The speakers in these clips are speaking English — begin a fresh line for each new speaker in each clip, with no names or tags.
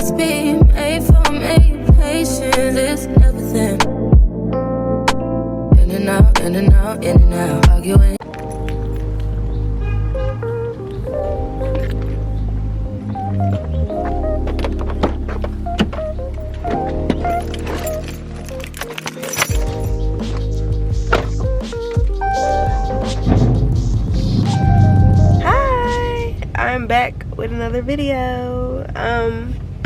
must be made for me. Patience is everything. In and out, in and out, in and out. Arguing.
I'm back with another video.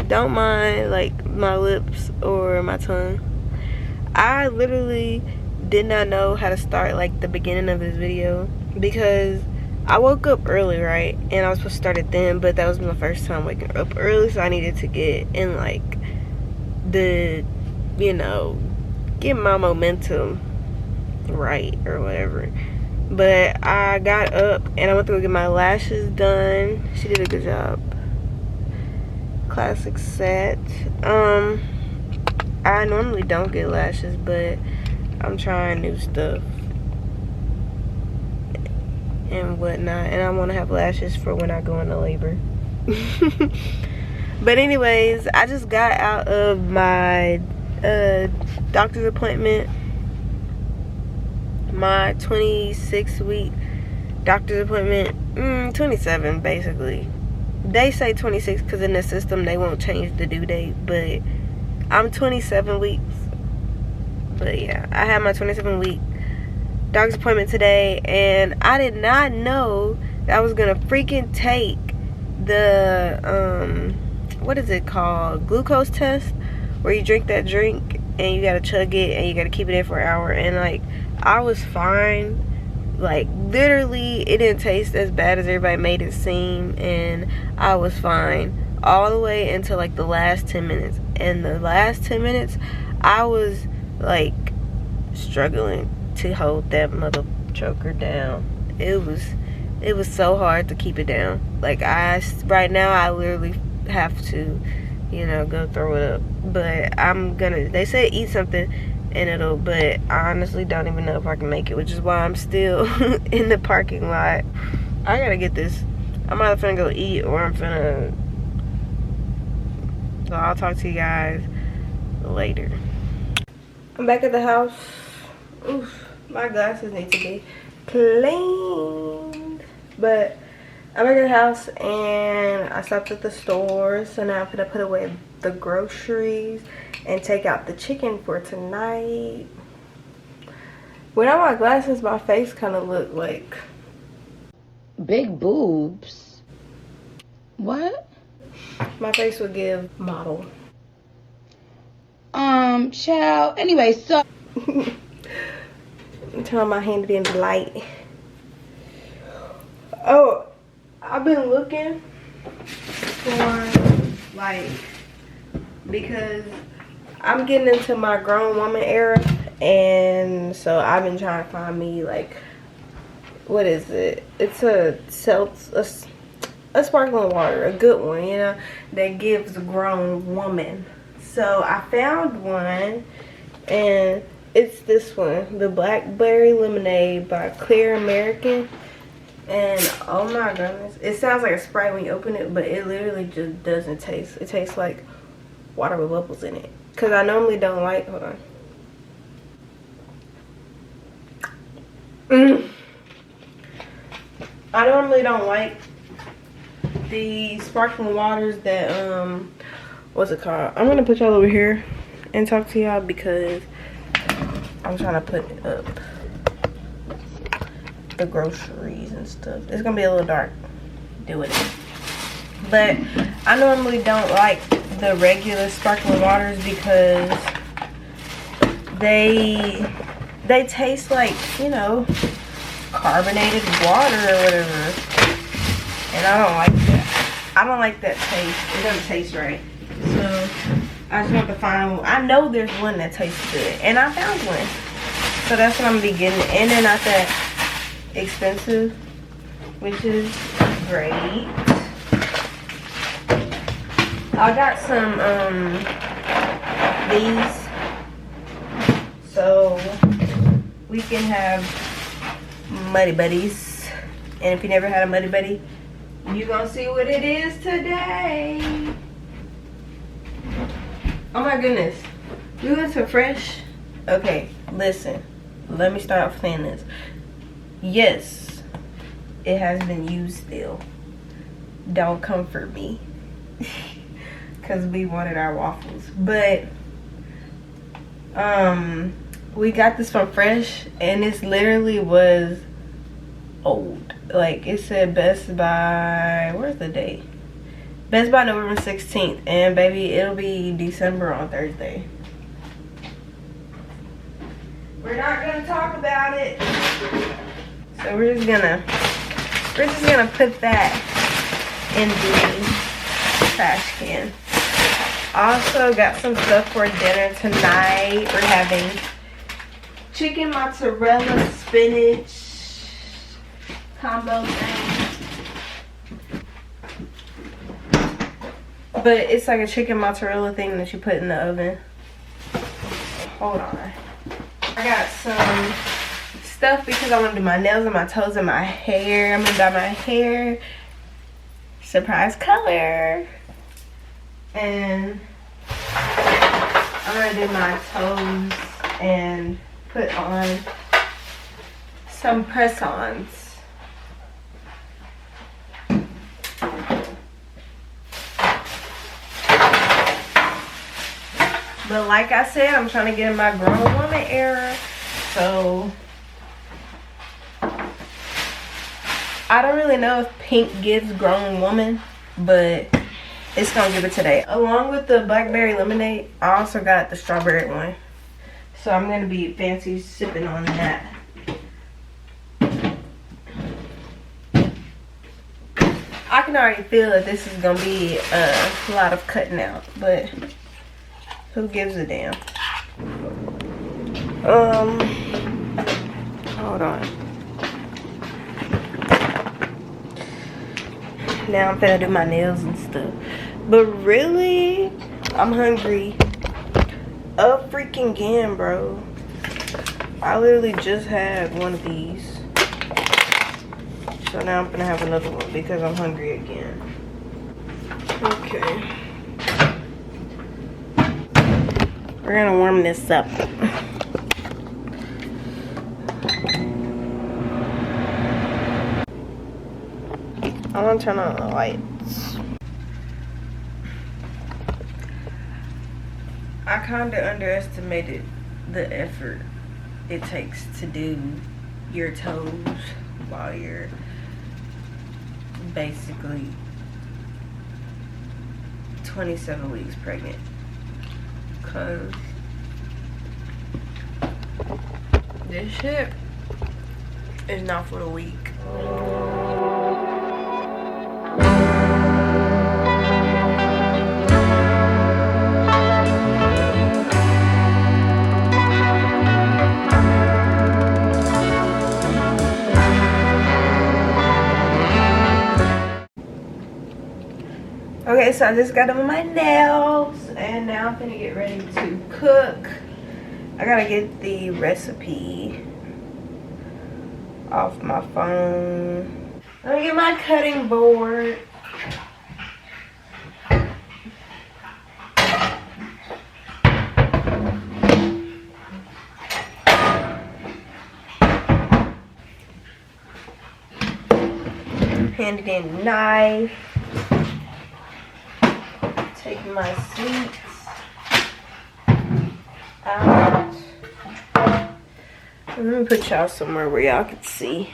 Don't mind like my lips or my tongue. I literally did not know how to start like the beginning of this video because I woke up early, right? And I was supposed to start it then, but that was my first time waking up early, so I needed to get in like the, you know, get my momentum right or whatever. But I got up and I went to go get my lashes done. She did a good job. Classic set. I normally don't get lashes, but I'm trying new stuff and whatnot. And I want to have lashes for when I go into labor. But anyways, I just got out of my doctor's appointment. My 26-week doctor's appointment, 27 basically. They say 26 because in the system they won't change the due date, but I'm 27 weeks. But yeah, I had my 27-week doctor's appointment today, and I did not know that I was gonna freaking take the what is it called, glucose test, where you drink that drink and you gotta chug it and you gotta keep it in for an hour. And like, I was fine. Like, literally, it didn't taste as bad as everybody made it seem, and I was fine all the way until like the last 10 minutes. And the last 10 minutes, I was like struggling to hold that mother choker down. It was so hard to keep it down. Like, right now I literally have to, you know, go throw it up. But I'm gonna, they say eat something and it'll, but I honestly don't even know if I can make it, which is why I'm still in the parking lot. I gotta get this. I'm either finna go eat or I'm finna, so I'll talk to you guys later. I'm back at the house. Oof, my glasses need to be cleaned. But I'm back at the house and I stopped at the store, so now I'm gonna put away the groceries and take out the chicken for tonight. Without my glasses, my face kind of looked like
big boobs. What?
My face would give model.
Child. Anyway, so
turn on my handy dandy light. Oh, I've been looking for like, because I'm getting into my grown woman era, and so I've been trying to find me like, what is it? It's a sparkling water, a good one, you know, that gives a grown woman. So I found one, and it's this one, the Blackberry Lemonade by Clear American. And oh my goodness, it sounds like a Sprite when you open it, but it literally just doesn't taste. It tastes like water with bubbles in it. Because I normally don't like, hold on. I normally don't like the sparkling waters that, what's it called? I'm going to put y'all over here and talk to y'all because I'm trying to put up the groceries and stuff. It's going to be a little dark doing it. But I normally don't like the regular sparkling waters because they taste like, you know, carbonated water or whatever, and I don't like that. I don't like that taste. It doesn't taste right. So I just want to find one. I know there's one that tastes good, and I found one, so that's what I'm gonna be getting. And they're not that expensive, which is great. I got some these, so we can have Muddy Buddies. And if you never had a Muddy Buddy, you're gonna see what it is today. Oh my goodness. You went to Fresh? Okay, listen. Let me start off saying this. Yes, it has been used still. Don't comfort me. Because we wanted our waffles. But, we got this from Fresh. And this literally was old. Like, it said Best By, where's the date? Best By November 16th. And baby, it'll be December on Thursday. We're not gonna talk about it. So we're just gonna put that in the trash can. Also got some stuff for dinner tonight. We're having chicken mozzarella spinach combo thing. But it's like a chicken mozzarella thing that you put in the oven. Hold on. I got some stuff because I want to do my nails and my toes and my hair. I'm gonna dye my hair surprise color, and I'm gonna do my toes and put on some press-ons. But like I said, I'm trying to get in my grown woman era. So I don't really know if pink gives grown woman, but it's gonna give it today. Along with the blackberry lemonade, I also got the strawberry one. So I'm gonna be fancy sipping on that. I can already feel that this is gonna be a lot of cutting out, but who gives a damn? Hold on. Now I'm finna do my nails and stuff. But really, I'm hungry. Up freaking again, bro. I literally just had one of these. So now I'm gonna have another one because I'm hungry again. Okay. We're gonna warm this up. I'm gonna turn on the lights. I kinda underestimated the effort it takes to do your toes while you're basically 27 weeks pregnant. Cause this shit is not for the weak. Okay, so I just got done my nails and now I'm gonna get ready to cook. I gotta get the recipe off my phone. Let me get my cutting board. Handy dandy knife. Take my sweets out. Let me put y'all somewhere where y'all can see.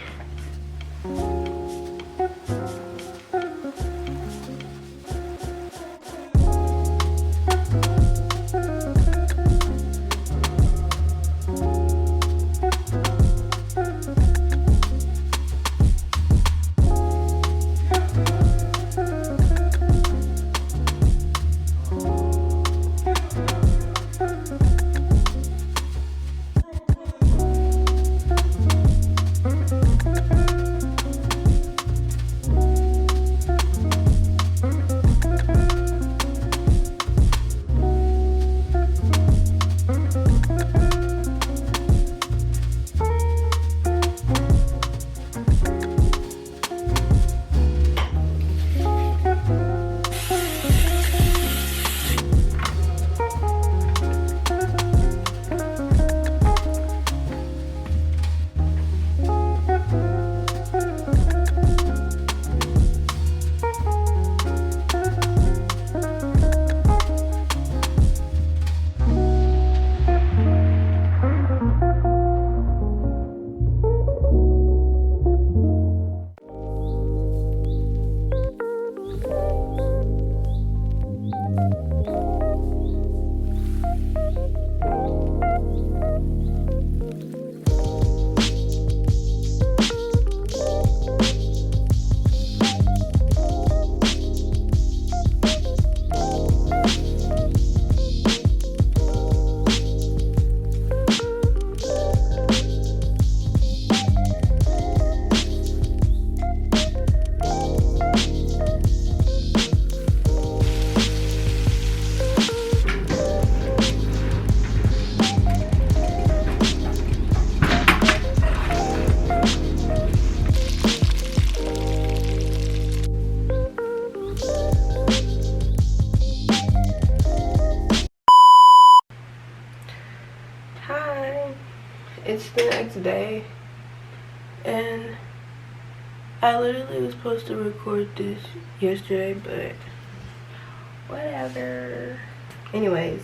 it's the next day, and I literally was supposed to record this yesterday, but whatever. Anyways,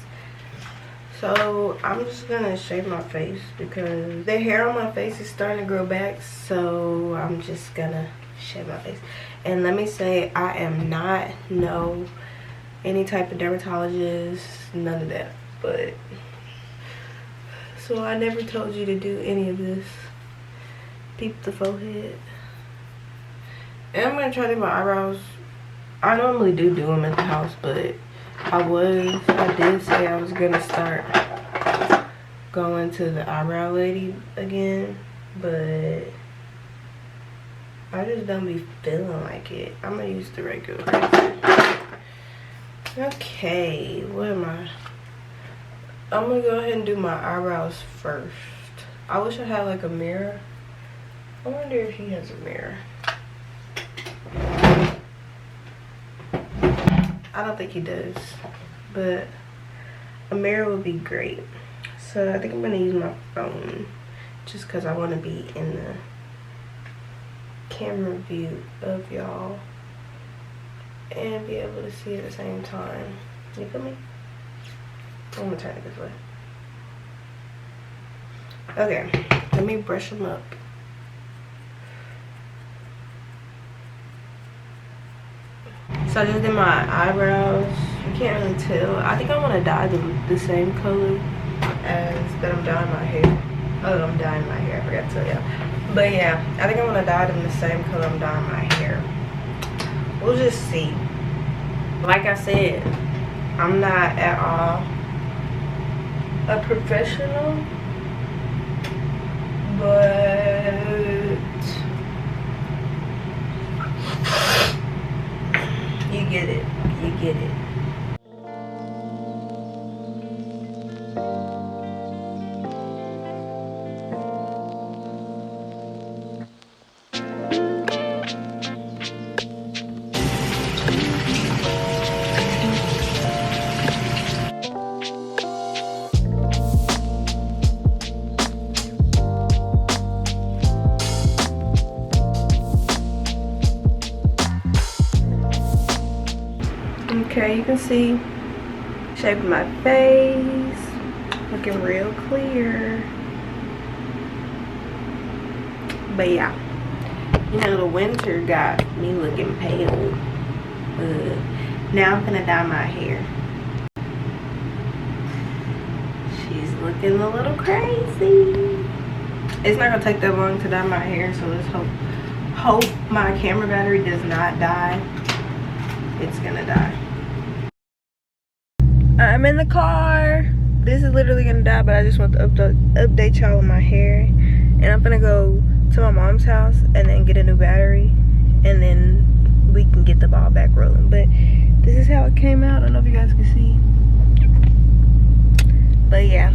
so I'm just gonna shave my face because the hair on my face is starting to grow back, so I'm just gonna shave my face. And let me say, I am not any type of dermatologist, none of that, but so I never told you to do any of this. Peep the forehead. And I'm gonna try to do my eyebrows. I normally do them at the house, but I did say I was gonna start going to the eyebrow lady again, but I just don't be feeling like it. I'm gonna use the regular razor. Okay, what am I? I'm gonna go ahead and do my eyebrows first. I wish I had like a mirror. I wonder if he has a mirror. I don't think he does, but a mirror would be great. So I think I'm gonna use my phone just because I want to be in the camera view of y'all and be able to see at the same time. You feel me? I'm gonna turn it this way. Okay, let me brush them up. So I just did my eyebrows. You can't really tell. I think I want to dye them the same color as that I'm dyeing my hair. Oh, I'm dyeing my hair. I forgot to tell y'all. But yeah, I think I want to dye them the same color I'm dyeing my hair. We'll just see. Like I said, I'm not at all a professional, but you get it. You get it. Okay, you can see shape of my face, looking real clear. But yeah, you know, the winter got me looking pale. Now I'm gonna dye my hair. She's looking a little crazy. It's not gonna take that long to dye my hair, so let's hope my camera battery does not die. It's gonna die. I'm in the car. This is literally gonna die, but I just want to update y'all on my hair. And I'm gonna go to my mom's house and then get a new battery, and then we can get the ball back rolling. But this is how it came out. I don't know if you guys can see, but yeah.